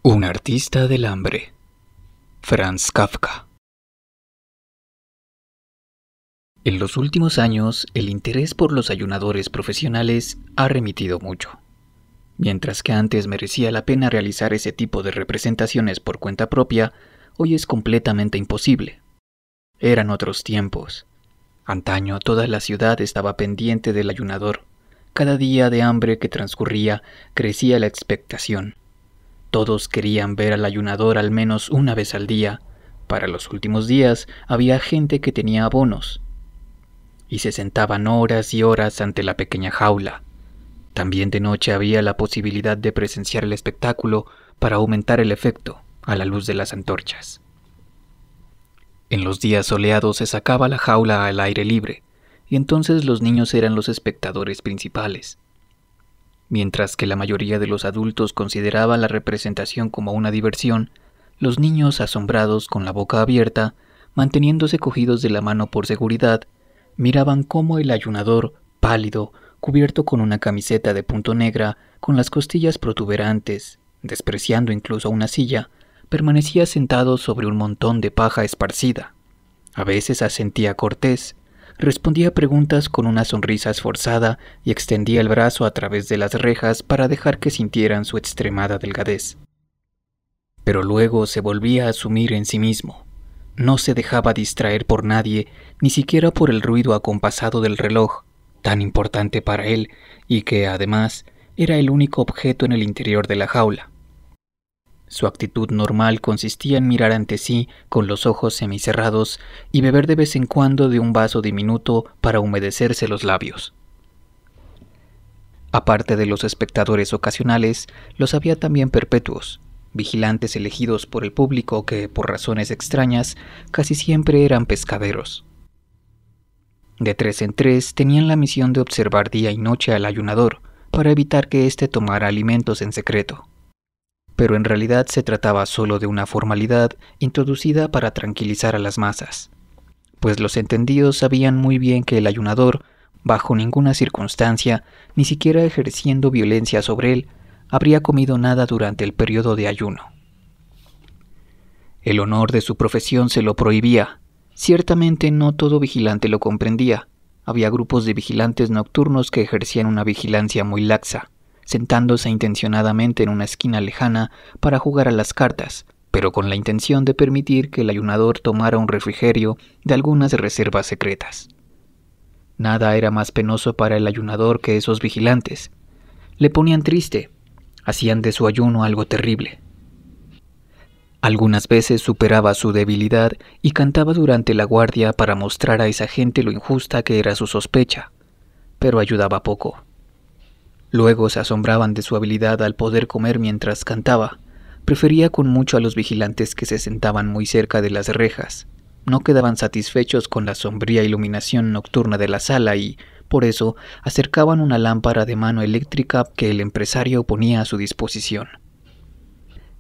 Un artista del hambre, Franz Kafka. En los últimos años, el interés por los ayunadores profesionales ha remitido mucho. Mientras que antes merecía la pena realizar ese tipo de representaciones por cuenta propia, hoy es completamente imposible. Eran otros tiempos. Antaño toda la ciudad estaba pendiente del ayunador. Cada día de hambre que transcurría crecía la expectación. Todos querían ver al ayunador al menos una vez al día. Para los últimos días había gente que tenía abonos y se sentaban horas y horas ante la pequeña jaula. También de noche había la posibilidad de presenciar el espectáculo para aumentar el efecto a la luz de las antorchas. En los días soleados se sacaba la jaula al aire libre y entonces los niños eran los espectadores principales. Mientras que la mayoría de los adultos consideraban la representación como una diversión, los niños, asombrados con la boca abierta, manteniéndose cogidos de la mano por seguridad, miraban cómo el ayunador, pálido, cubierto con una camiseta de punto negra, con las costillas protuberantes, despreciando incluso una silla, permanecía sentado sobre un montón de paja esparcida. A veces asentía cortés, respondía preguntas con una sonrisa esforzada y extendía el brazo a través de las rejas para dejar que sintieran su extremada delgadez. Pero luego se volvía a sumir en sí mismo. No se dejaba distraer por nadie, ni siquiera por el ruido acompasado del reloj, tan importante para él y que, además, era el único objeto en el interior de la jaula. Su actitud normal consistía en mirar ante sí con los ojos semicerrados y beber de vez en cuando de un vaso diminuto para humedecerse los labios. Aparte de los espectadores ocasionales, los había también perpetuos, vigilantes elegidos por el público que, por razones extrañas, casi siempre eran pescaderos. De 3 en 3 tenían la misión de observar día y noche al ayunador para evitar que éste tomara alimentos en secreto. Pero en realidad se trataba solo de una formalidad introducida para tranquilizar a las masas, pues los entendidos sabían muy bien que el ayunador, bajo ninguna circunstancia, ni siquiera ejerciendo violencia sobre él, habría comido nada durante el periodo de ayuno. El honor de su profesión se lo prohibía. Ciertamente no todo vigilante lo comprendía. Había grupos de vigilantes nocturnos que ejercían una vigilancia muy laxa, sentándose intencionadamente en una esquina lejana para jugar a las cartas, pero con la intención de permitir que el ayunador tomara un refrigerio de algunas reservas secretas. Nada era más penoso para el ayunador que esos vigilantes. Le ponían triste, hacían de su ayuno algo terrible. Algunas veces superaba su debilidad y cantaba durante la guardia para mostrar a esa gente lo injusta que era su sospecha, pero ayudaba poco. Luego se asombraban de su habilidad al poder comer mientras cantaba. Prefería con mucho a los vigilantes que se sentaban muy cerca de las rejas. No quedaban satisfechos con la sombría iluminación nocturna de la sala y, por eso, acercaban una lámpara de mano eléctrica que el empresario ponía a su disposición.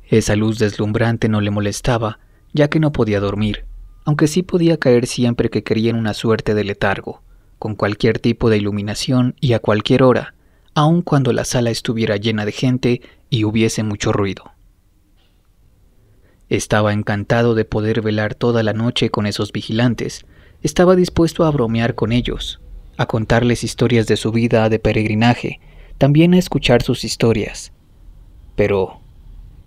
Esa luz deslumbrante no le molestaba, ya que no podía dormir, aunque sí podía caer siempre que quería en una suerte de letargo, con cualquier tipo de iluminación y a cualquier hora, aun cuando la sala estuviera llena de gente y hubiese mucho ruido. Estaba encantado de poder velar toda la noche con esos vigilantes. Estaba dispuesto a bromear con ellos, a contarles historias de su vida de peregrinaje, también a escuchar sus historias. Pero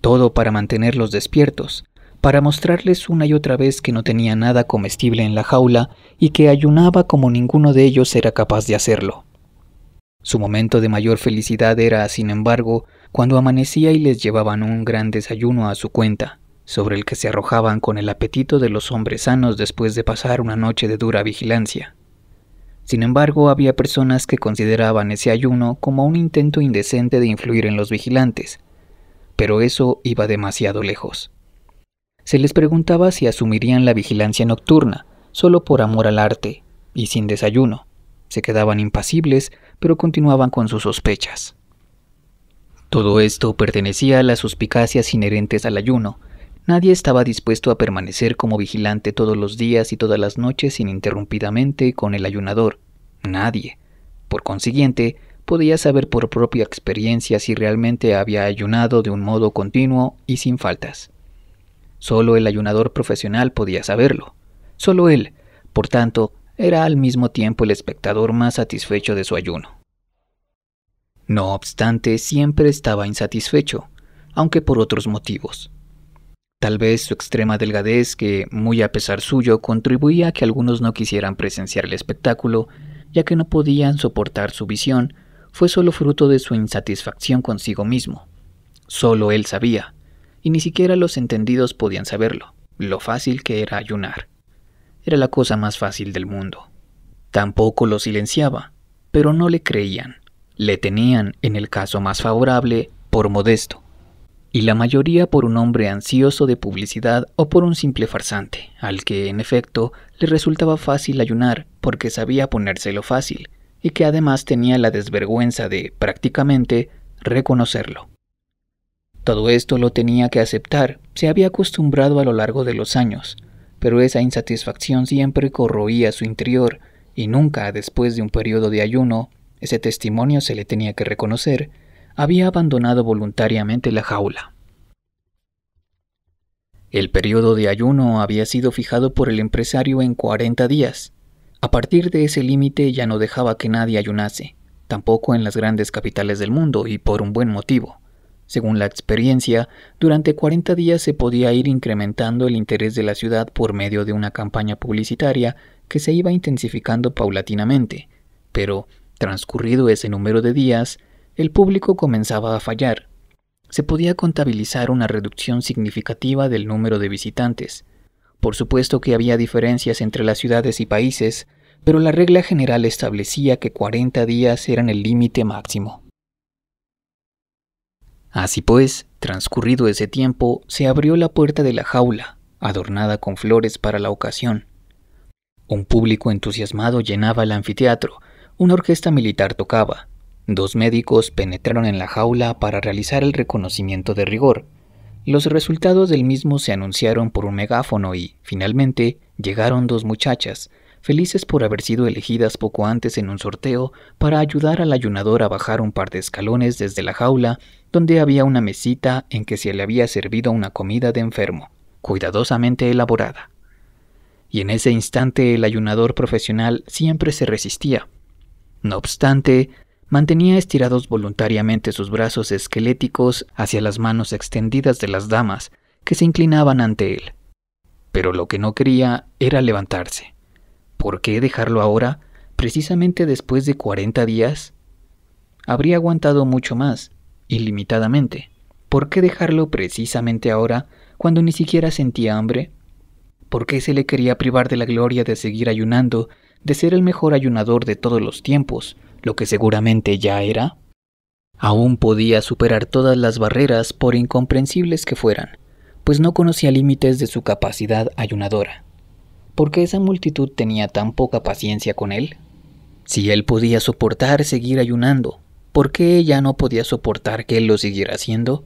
todo para mantenerlos despiertos, para mostrarles una y otra vez que no tenía nada comestible en la jaula y que ayunaba como ninguno de ellos era capaz de hacerlo. Su momento de mayor felicidad era, sin embargo, cuando amanecía y les llevaban un gran desayuno a su cuenta, sobre el que se arrojaban con el apetito de los hombres sanos después de pasar una noche de dura vigilancia. Sin embargo, había personas que consideraban ese ayuno como un intento indecente de influir en los vigilantes, pero eso iba demasiado lejos. Se les preguntaba si asumirían la vigilancia nocturna, solo por amor al arte, y sin desayuno. Se quedaban impasibles, pero continuaban con sus sospechas. Todo esto pertenecía a las suspicacias inherentes al ayuno. Nadie estaba dispuesto a permanecer como vigilante todos los días y todas las noches ininterrumpidamente con el ayunador. Nadie. Por consiguiente, podía saber por propia experiencia si realmente había ayunado de un modo continuo y sin faltas. Solo el ayunador profesional podía saberlo. Solo él, por tanto, era al mismo tiempo el espectador más satisfecho de su ayuno. No obstante, siempre estaba insatisfecho, aunque por otros motivos. Tal vez su extrema delgadez, que, muy a pesar suyo, contribuía a que algunos no quisieran presenciar el espectáculo, ya que no podían soportar su visión, fue solo fruto de su insatisfacción consigo mismo. Solo él sabía, y ni siquiera los entendidos podían saberlo, lo fácil que era ayunar. Era la cosa más fácil del mundo. Tampoco lo silenciaba, pero no le creían. Le tenían, en el caso más favorable, por modesto, y la mayoría por un hombre ansioso de publicidad o por un simple farsante, al que, en efecto, le resultaba fácil ayunar porque sabía ponérselo fácil, y que además tenía la desvergüenza de, prácticamente, reconocerlo. Todo esto lo tenía que aceptar, se había acostumbrado a lo largo de los años, pero esa insatisfacción siempre corroía su interior, y nunca, después de un periodo de ayuno, ese testimonio se le tenía que reconocer, había abandonado voluntariamente la jaula. El periodo de ayuno había sido fijado por el empresario en 40 días. A partir de ese límite ya no dejaba que nadie ayunase, tampoco en las grandes capitales del mundo, y por un buen motivo. Según la experiencia, durante 40 días se podía ir incrementando el interés de la ciudad por medio de una campaña publicitaria que se iba intensificando paulatinamente, pero, transcurrido ese número de días, el público comenzaba a fallar. Se podía contabilizar una reducción significativa del número de visitantes. Por supuesto que había diferencias entre las ciudades y países, pero la regla general establecía que 40 días eran el límite máximo. Así pues, transcurrido ese tiempo, se abrió la puerta de la jaula, adornada con flores para la ocasión. Un público entusiasmado llenaba el anfiteatro, una orquesta militar tocaba. 2 médicos penetraron en la jaula para realizar el reconocimiento de rigor. Los resultados del mismo se anunciaron por un megáfono y, finalmente, llegaron 2 muchachas, felices por haber sido elegidas poco antes en un sorteo para ayudar al ayunador a bajar un par de escalones desde la jaula, donde había una mesita en que se le había servido una comida de enfermo, cuidadosamente elaborada. Y en ese instante el ayunador profesional siempre se resistía. No obstante, mantenía estirados voluntariamente sus brazos esqueléticos hacia las manos extendidas de las damas que se inclinaban ante él. Pero lo que no quería era levantarse. ¿Por qué dejarlo ahora, precisamente después de 40 días? Habría aguantado mucho más, ilimitadamente. ¿Por qué dejarlo precisamente ahora, cuando ni siquiera sentía hambre? ¿Por qué se le quería privar de la gloria de seguir ayunando, de ser el mejor ayunador de todos los tiempos, lo que seguramente ya era? Aún podía superar todas las barreras, por incomprensibles que fueran, pues no conocía límites de su capacidad ayunadora. ¿Por qué esa multitud tenía tan poca paciencia con él? Si él podía soportar seguir ayunando, ¿por qué ella no podía soportar que él lo siguiera haciendo?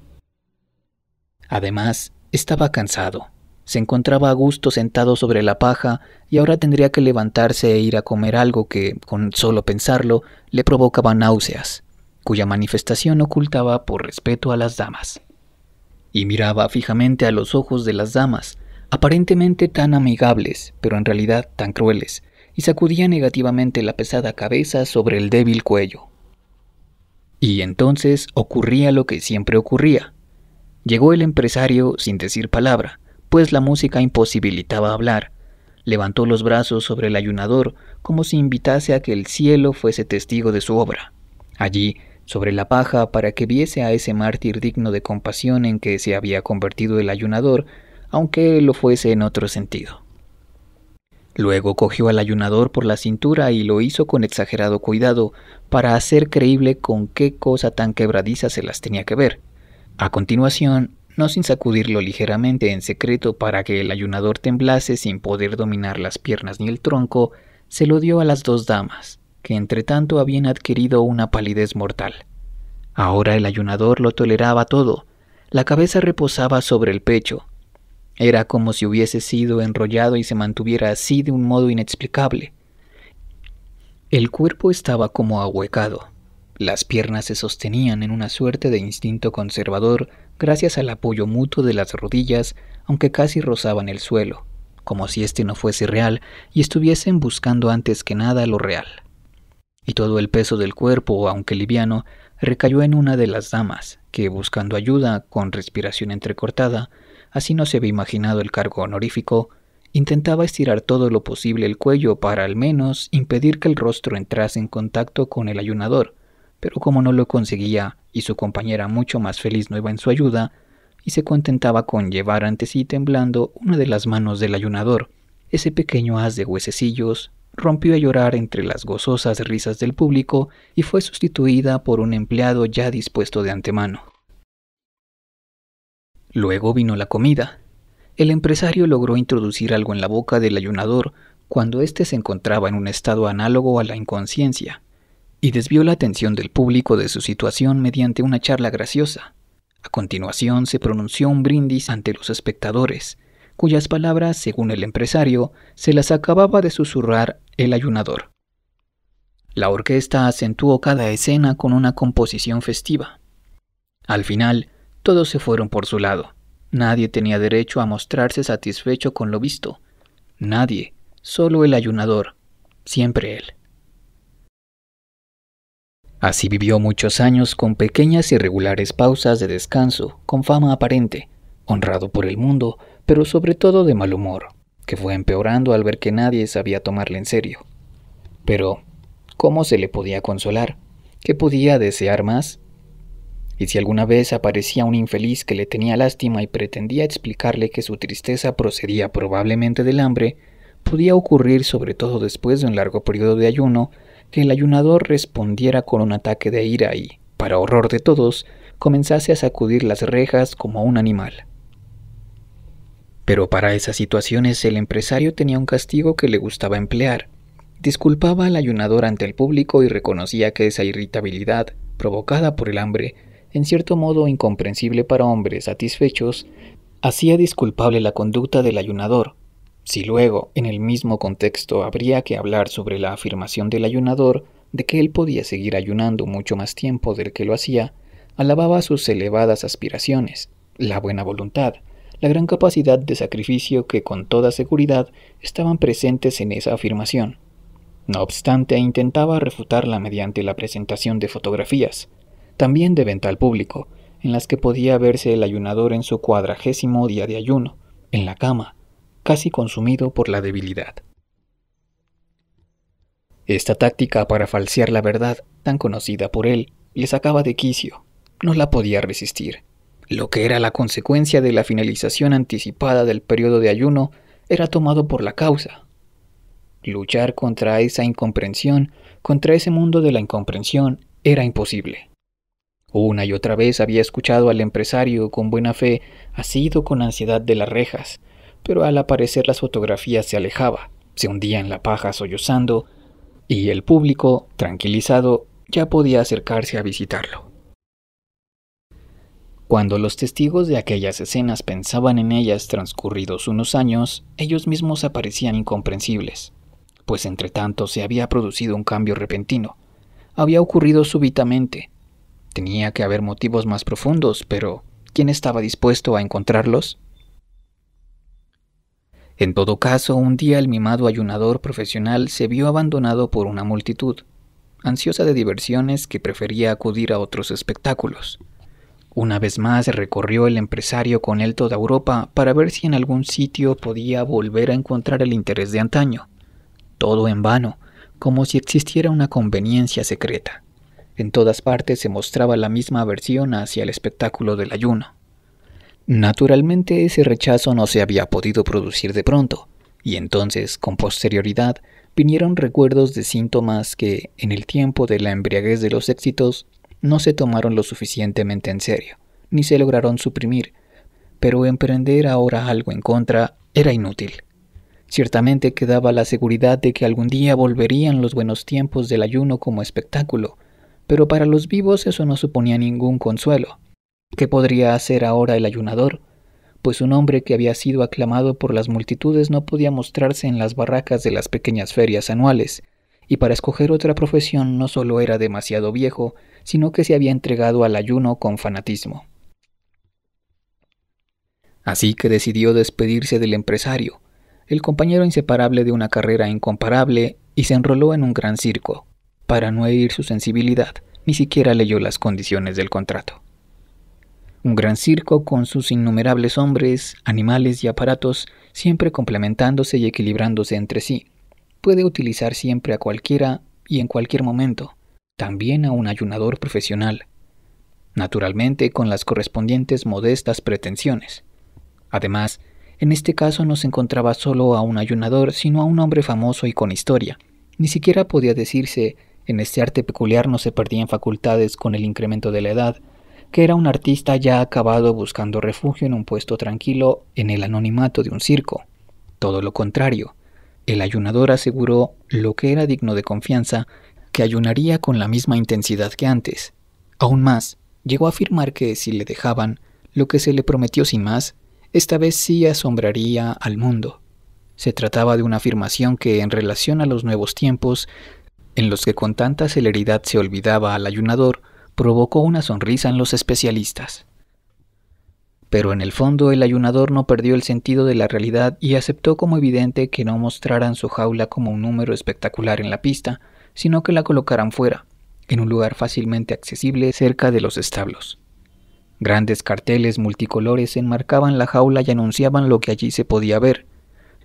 Además, estaba cansado. Se encontraba a gusto sentado sobre la paja y ahora tendría que levantarse e ir a comer algo que, con solo pensarlo, le provocaba náuseas, cuya manifestación ocultaba por respeto a las damas. Y miraba fijamente a los ojos de las damas, aparentemente tan amigables, pero en realidad tan crueles, y sacudía negativamente la pesada cabeza sobre el débil cuello. Y entonces ocurría lo que siempre ocurría. Llegó el empresario sin decir palabra, pues la música imposibilitaba hablar. Levantó los brazos sobre el ayunador como si invitase a que el cielo fuese testigo de su obra. Allí, sobre la paja, para que viese a ese mártir digno de compasión en que se había convertido el ayunador, aunque lo fuese en otro sentido. Luego cogió al ayunador por la cintura y lo hizo con exagerado cuidado para hacer creíble con qué cosa tan quebradiza se las tenía que ver. A continuación, no sin sacudirlo ligeramente en secreto para que el ayunador temblase sin poder dominar las piernas ni el tronco, se lo dio a las 2 damas, que entretanto habían adquirido una palidez mortal. Ahora el ayunador lo toleraba todo, la cabeza reposaba sobre el pecho. Era como si hubiese sido enrollado y se mantuviera así de un modo inexplicable. El cuerpo estaba como ahuecado. Las piernas se sostenían en una suerte de instinto conservador gracias al apoyo mutuo de las rodillas, aunque casi rozaban el suelo, como si este no fuese real y estuviesen buscando antes que nada lo real. Y todo el peso del cuerpo, aunque liviano, recayó en una de las damas, que, buscando ayuda con respiración entrecortada, así no se había imaginado el cargo honorífico, intentaba estirar todo lo posible el cuello para al menos impedir que el rostro entrase en contacto con el ayunador, pero como no lo conseguía y su compañera mucho más feliz no iba en su ayuda, y se contentaba con llevar ante sí temblando una de las manos del ayunador, ese pequeño haz de huesecillos rompió a llorar entre las gozosas risas del público y fue sustituida por un empleado ya dispuesto de antemano. Luego vino la comida. El empresario logró introducir algo en la boca del ayunador cuando éste se encontraba en un estado análogo a la inconsciencia, y desvió la atención del público de su situación mediante una charla graciosa. A continuación se pronunció un brindis ante los espectadores, cuyas palabras, según el empresario, se las acababa de susurrar el ayunador. La orquesta acentuó cada escena con una composición festiva. Al final, todos se fueron por su lado. Nadie tenía derecho a mostrarse satisfecho con lo visto. Nadie, solo el ayunador, siempre él. Así vivió muchos años con pequeñas y regulares pausas de descanso, con fama aparente, honrado por el mundo, pero sobre todo de mal humor, que fue empeorando al ver que nadie sabía tomarle en serio. Pero, ¿cómo se le podía consolar? ¿Qué podía desear más? Y si alguna vez aparecía un infeliz que le tenía lástima y pretendía explicarle que su tristeza procedía probablemente del hambre, podía ocurrir, sobre todo después de un largo periodo de ayuno, que el ayunador respondiera con un ataque de ira y, para horror de todos, comenzase a sacudir las rejas como un animal. Pero para esas situaciones el empresario tenía un castigo que le gustaba emplear. Disculpaba al ayunador ante el público y reconocía que esa irritabilidad, provocada por el hambre, en cierto modo incomprensible para hombres satisfechos, hacía disculpable la conducta del ayunador. Si luego, en el mismo contexto, habría que hablar sobre la afirmación del ayunador de que él podía seguir ayunando mucho más tiempo del que lo hacía, alababa sus elevadas aspiraciones, la buena voluntad, la gran capacidad de sacrificio que con toda seguridad estaban presentes en esa afirmación. No obstante, intentaba refutarla mediante la presentación de fotografías, también de venta al público, en las que podía verse el ayunador en su 40º día de ayuno, en la cama, casi consumido por la debilidad. Esta táctica para falsear la verdad, tan conocida por él, le sacaba de quicio. No la podía resistir. Lo que era la consecuencia de la finalización anticipada del periodo de ayuno era tomado por la causa. Luchar contra esa incomprensión, contra ese mundo de la incomprensión, era imposible. Una y otra vez había escuchado al empresario con buena fe, asido con ansiedad de las rejas, pero al aparecer las fotografías se alejaba, se hundía en la paja sollozando, y el público, tranquilizado, ya podía acercarse a visitarlo. Cuando los testigos de aquellas escenas pensaban en ellas transcurridos unos años, ellos mismos aparecían incomprensibles, pues entre tanto se había producido un cambio repentino. Había ocurrido súbitamente. Tenía que haber motivos más profundos, pero ¿quién estaba dispuesto a encontrarlos? En todo caso, un día el mimado ayunador profesional se vio abandonado por una multitud, ansiosa de diversiones que prefería acudir a otros espectáculos. Una vez más recorrió el empresario con él toda Europa para ver si en algún sitio podía volver a encontrar el interés de antaño. Todo en vano, como si existiera una conveniencia secreta. En todas partes se mostraba la misma aversión hacia el espectáculo del ayuno. Naturalmente ese rechazo no se había podido producir de pronto, y entonces, con posterioridad, vinieron recuerdos de síntomas que, en el tiempo de la embriaguez de los éxitos, no se tomaron lo suficientemente en serio, ni se lograron suprimir, pero emprender ahora algo en contra era inútil. Ciertamente quedaba la seguridad de que algún día volverían los buenos tiempos del ayuno como espectáculo, pero para los vivos eso no suponía ningún consuelo. ¿Qué podría hacer ahora el ayunador? Pues un hombre que había sido aclamado por las multitudes no podía mostrarse en las barracas de las pequeñas ferias anuales, y para escoger otra profesión no solo era demasiado viejo, sino que se había entregado al ayuno con fanatismo. Así que decidió despedirse del empresario, el compañero inseparable de una carrera incomparable, y se enroló en un gran circo. Para no herir su sensibilidad, ni siquiera leyó las condiciones del contrato. Un gran circo con sus innumerables hombres, animales y aparatos, siempre complementándose y equilibrándose entre sí. Puede utilizar siempre a cualquiera y en cualquier momento, también a un ayunador profesional, naturalmente con las correspondientes modestas pretensiones. Además, en este caso no se encontraba solo a un ayunador, sino a un hombre famoso y con historia. Ni siquiera podía decirse, en este arte peculiar no se perdían facultades con el incremento de la edad, que era un artista ya acabado buscando refugio en un puesto tranquilo en el anonimato de un circo. Todo lo contrario, el ayunador aseguró, lo que era digno de confianza, que ayunaría con la misma intensidad que antes. Aún más, llegó a afirmar que si le dejaban, lo que se le prometió sin más, esta vez sí asombraría al mundo. Se trataba de una afirmación que, en relación a los nuevos tiempos, en los que con tanta celeridad se olvidaba al ayunador, provocó una sonrisa en los especialistas. Pero en el fondo el ayunador no perdió el sentido de la realidad y aceptó como evidente que no mostraran su jaula como un número espectacular en la pista, sino que la colocaran fuera, en un lugar fácilmente accesible cerca de los establos. Grandes carteles multicolores enmarcaban la jaula y anunciaban lo que allí se podía ver.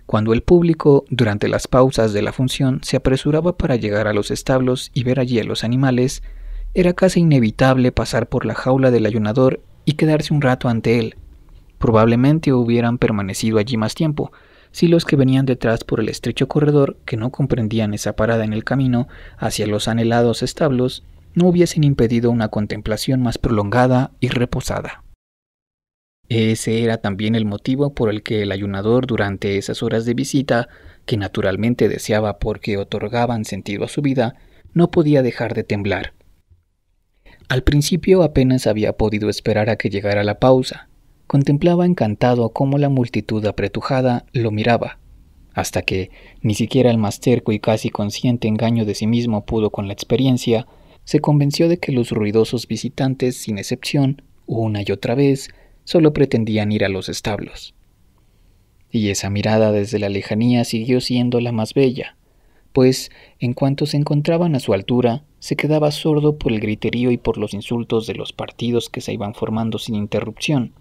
Cuando el público, durante las pausas de la función, se apresuraba para llegar a los establos y ver allí a los animales, era casi inevitable pasar por la jaula del ayunador y quedarse un rato ante él. Probablemente hubieran permanecido allí más tiempo, si los que venían detrás por el estrecho corredor, que no comprendían esa parada en el camino hacia los anhelados establos, no hubiesen impedido una contemplación más prolongada y reposada. Ese era también el motivo por el que el ayunador, durante esas horas de visita, que naturalmente deseaba porque otorgaban sentido a su vida, no podía dejar de temblar. Al principio apenas había podido esperar a que llegara la pausa. Contemplaba encantado cómo la multitud apretujada lo miraba, hasta que, ni siquiera el más terco y casi consciente engaño de sí mismo pudo con la experiencia, se convenció de que los ruidosos visitantes, sin excepción, una y otra vez, solo pretendían ir a los establos. Y esa mirada desde la lejanía siguió siendo la más bella, pues, en cuanto se encontraban a su altura, se quedaba sordo por el griterío y por los insultos de los partidos que se iban formando sin interrupción.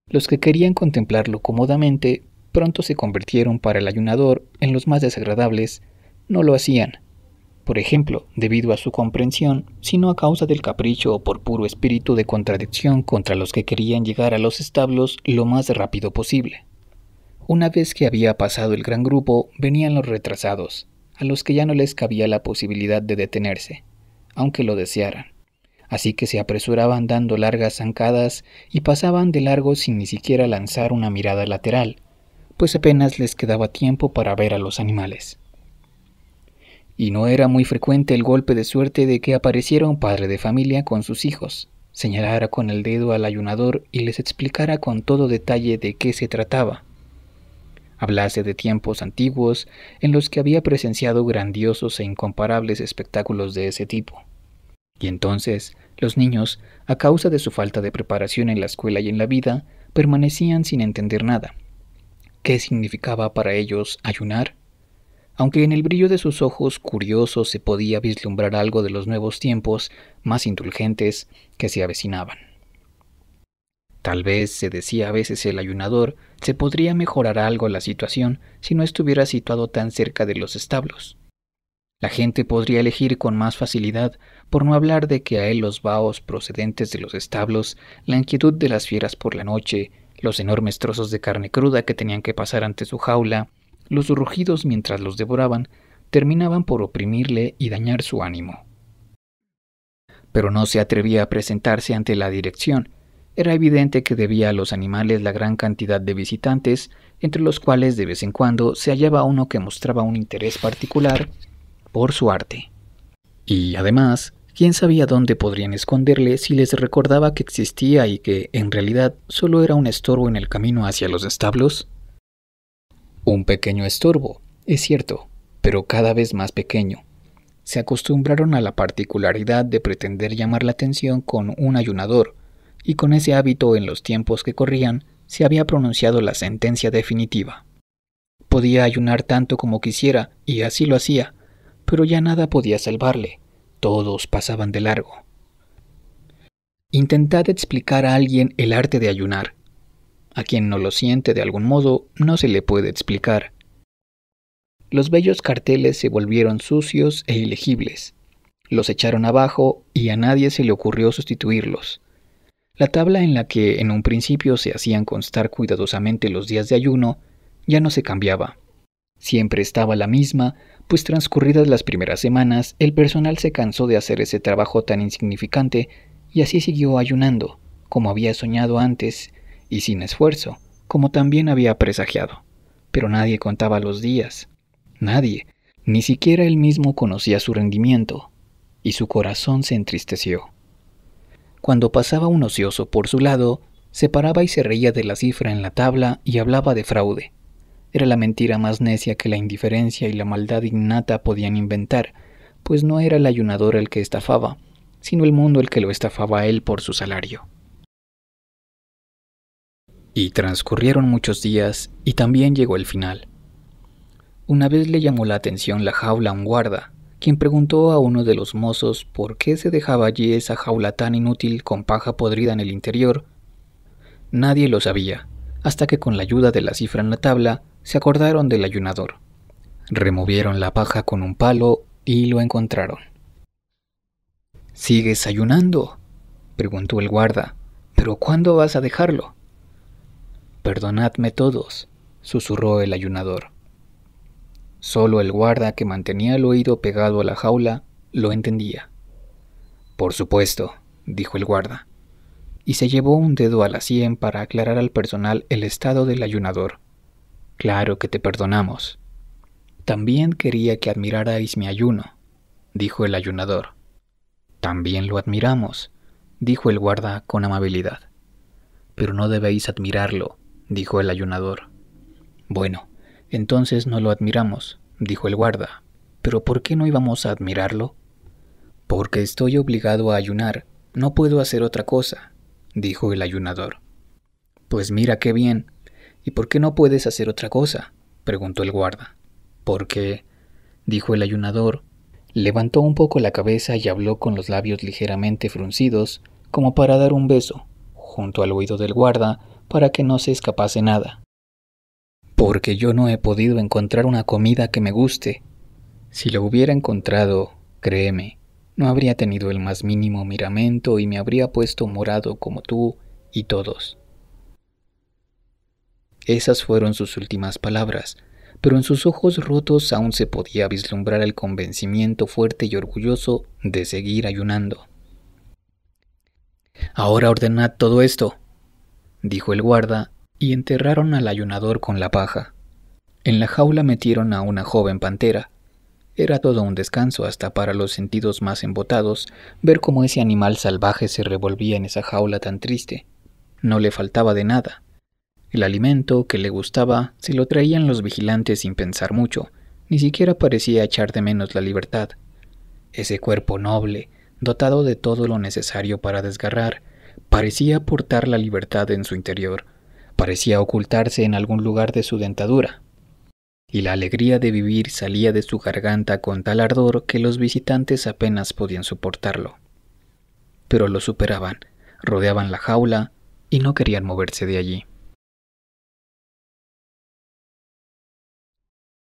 Los que querían contemplarlo cómodamente, pronto se convirtieron para el ayunador en los más desagradables. No lo hacían, por ejemplo, debido a su comprensión, sino a causa del capricho o por puro espíritu de contradicción contra los que querían llegar a los establos lo más rápido posible. Una vez que había pasado el gran grupo, venían los retrasados, a los que ya no les cabía la posibilidad de detenerse, aunque lo desearan. Así que se apresuraban dando largas zancadas y pasaban de largo sin ni siquiera lanzar una mirada lateral, pues apenas les quedaba tiempo para ver a los animales. Y no era muy frecuente el golpe de suerte de que apareciera un padre de familia con sus hijos, señalara con el dedo al ayunador y les explicara con todo detalle de qué se trataba. Hablase de tiempos antiguos en los que había presenciado grandiosos e incomparables espectáculos de ese tipo. Y entonces los niños, a causa de su falta de preparación en la escuela y en la vida, permanecían sin entender nada. ¿Qué significaba para ellos ayunar? Aunque en el brillo de sus ojos curiosos se podía vislumbrar algo de los nuevos tiempos más indulgentes que se avecinaban. Tal vez, se decía a veces el ayunador, se podría mejorar algo la situación si no estuviera situado tan cerca de los establos. La gente podría elegir con más facilidad, por no hablar de que a él los vaos procedentes de los establos, la inquietud de las fieras por la noche, los enormes trozos de carne cruda que tenían que pasar ante su jaula, los rugidos mientras los devoraban, terminaban por oprimirle y dañar su ánimo. Pero no se atrevía a presentarse ante la dirección. Era evidente que debía a los animales la gran cantidad de visitantes, entre los cuales de vez en cuando se hallaba uno que mostraba un interés particular por su arte. Y además, ¿quién sabía dónde podrían esconderle si les recordaba que existía y que, en realidad, solo era un estorbo en el camino hacia los establos? Un pequeño estorbo, es cierto, pero cada vez más pequeño. Se acostumbraron a la particularidad de pretender llamar la atención con un ayunador, y con ese hábito en los tiempos que corrían se había pronunciado la sentencia definitiva. Podía ayunar tanto como quisiera, y así lo hacía, pero ya nada podía salvarle. Todos pasaban de largo. Intentad explicar a alguien el arte de ayunar. A quien no lo siente de algún modo, no se le puede explicar. Los bellos carteles se volvieron sucios e ilegibles. Los echaron abajo y a nadie se le ocurrió sustituirlos. La tabla en la que en un principio se hacían constar cuidadosamente los días de ayuno ya no se cambiaba. Siempre estaba la misma, pues transcurridas las primeras semanas, el personal se cansó de hacer ese trabajo tan insignificante y así siguió ayunando, como había soñado antes, y sin esfuerzo, como también había presagiado. Pero nadie contaba los días. Nadie, ni siquiera él mismo conocía su rendimiento, y su corazón se entristeció. Cuando pasaba un ocioso por su lado, se paraba y se reía de la cifra en la tabla y hablaba de fraude. Era la mentira más necia que la indiferencia y la maldad innata podían inventar, pues no era el ayunador el que estafaba, sino el mundo el que lo estafaba a él por su salario. Y transcurrieron muchos días, y también llegó el final. Una vez le llamó la atención la jaula a un guarda, quien preguntó a uno de los mozos por qué se dejaba allí esa jaula tan inútil con paja podrida en el interior. Nadie lo sabía, hasta que con la ayuda de la cifra en la tabla se acordaron del ayunador. Removieron la paja con un palo y lo encontraron. —¿Sigues ayunando? —preguntó el guarda—, ¿pero cuándo vas a dejarlo? —Perdonadme todos —susurró el ayunador. Solo el guarda, que mantenía el oído pegado a la jaula, lo entendía. —Por supuesto —dijo el guarda, y se llevó un dedo a la sien para aclarar al personal el estado del ayunador. —Claro que te perdonamos. —También quería que admirarais mi ayuno —dijo el ayunador. —También lo admiramos —dijo el guarda con amabilidad. —Pero no debéis admirarlo —dijo el ayunador. —Bueno, entonces no lo admiramos —dijo el guarda—. ¿Pero por qué no íbamos a admirarlo? —Porque estoy obligado a ayunar, no puedo hacer otra cosa —dijo el ayunador. —Pues mira qué bien. ¿Y por qué no puedes hacer otra cosa? —preguntó el guarda. —Porque —dijo el ayunador—, levantó un poco la cabeza y habló con los labios ligeramente fruncidos, como para dar un beso, junto al oído del guarda, para que no se escapase nada. —Porque yo no he podido encontrar una comida que me guste. Si lo hubiera encontrado, créeme, no habría tenido el más mínimo miramento y me habría puesto morado como tú y todos. Esas fueron sus últimas palabras, pero en sus ojos rotos aún se podía vislumbrar el convencimiento fuerte y orgulloso de seguir ayunando. —Ahora ordenad todo esto —dijo el guarda, y enterraron al ayunador con la paja. En la jaula metieron a una joven pantera. Era todo un descanso hasta para los sentidos más embotados ver cómo ese animal salvaje se revolvía en esa jaula tan triste. No le faltaba de nada. El alimento que le gustaba se lo traían los vigilantes sin pensar mucho, ni siquiera parecía echar de menos la libertad. Ese cuerpo noble, dotado de todo lo necesario para desgarrar, parecía portar la libertad en su interior, parecía ocultarse en algún lugar de su dentadura. Y la alegría de vivir salía de su garganta con tal ardor que los visitantes apenas podían soportarlo. Pero lo superaban, rodeaban la jaula y no querían moverse de allí.